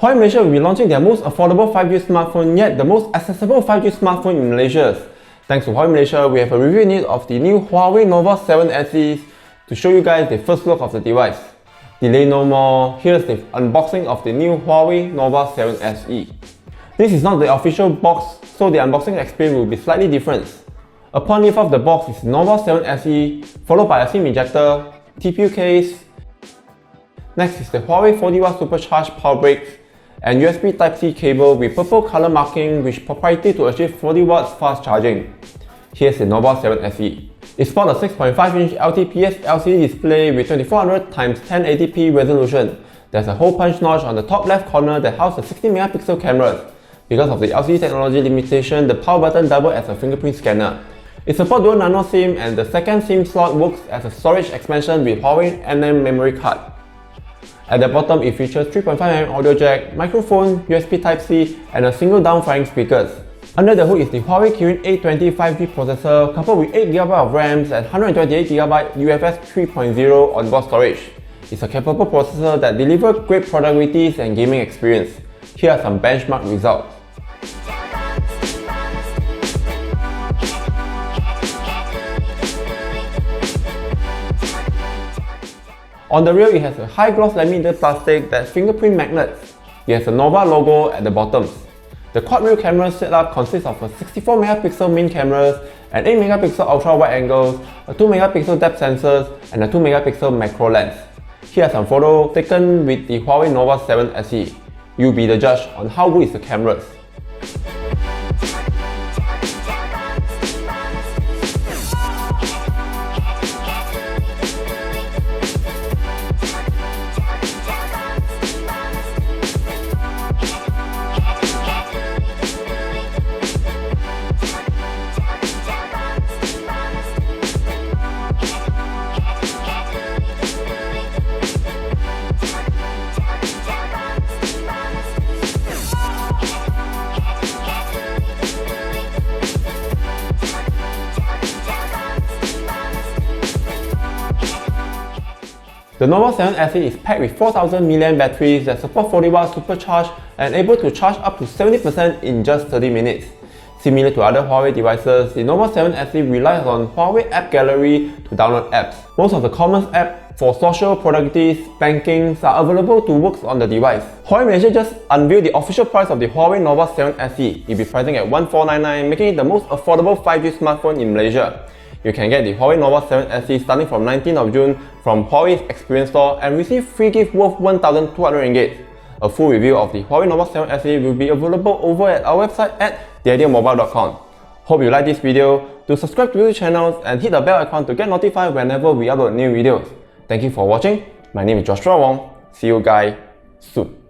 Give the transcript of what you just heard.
Huawei Malaysia will be launching their most affordable 5G smartphone yet the most accessible 5G smartphone in Malaysia. Thanks to Huawei Malaysia, we have a review news of the new Huawei Nova 7 SE to show you guys the first look of the device. Delay no more, here's the unboxing of the new Huawei Nova 7 SE. This is not the official box, so the unboxing experience will be slightly different. Upon lift off the box is Nova 7 SE, followed by a SIM ejector, TPU case. Next is the Huawei 40W supercharged power brick and USB Type-C cable with purple color marking which proprietary to achieve 40W fast charging. Here's the Nova 7 SE. It sports a 6.5-inch LTPS LCD display with 2400x1080p resolution. There's a hole punch notch on the top left corner that houses a 60MP camera. Because of the LCD technology limitation, the power button doubles as a fingerprint scanner. It supports dual nano SIM and the second SIM slot works as a storage expansion with Huawei NM memory card. At the bottom, it features 3.5mm audio jack, microphone, USB Type-C, and a single down-firing speakers. Under the hood is the Huawei Kirin A20 5G processor coupled with 8GB of RAM and 128GB UFS 3.0 onboard storage. It's a capable processor that delivers great productivity and gaming experience. Here are some benchmark results. On the rear, it has a high gloss laminated plastic that's fingerprint magnets. It has a Nova logo at the bottom. The quad rear camera setup consists of a 64MP main camera, an 8MP ultra wide angles, a 2MP depth sensors, and a 2MP macro lens. Here are some photos taken with the Huawei Nova 7 SE. You'll be the judge on how good is the cameras. The Nova 7 SE is packed with 4000 mAh batteries that support 40W supercharge and able to charge up to 70% in just 30 minutes. Similar to other Huawei devices, the Nova 7 SE relies on Huawei App Gallery to download apps. Most of the common apps for social, productivity, banking are available to work on the device. Huawei Malaysia just unveiled the official price of the Huawei Nova 7 SE. It will be pricing at 1499, making it the most affordable 5G smartphone in Malaysia. You can get the Huawei Nova 7 SE starting from 19th of June from Huawei's Experience Store and receive free gift worth 1,200 ringgit. A full review of the Huawei Nova 7 SE will be available over at our website at theideamobile.com. Hope you like this video. Do subscribe to the channel and hit the bell icon to get notified whenever we upload new videos. Thank you for watching. My name is Joshua Wong. See you guys soon.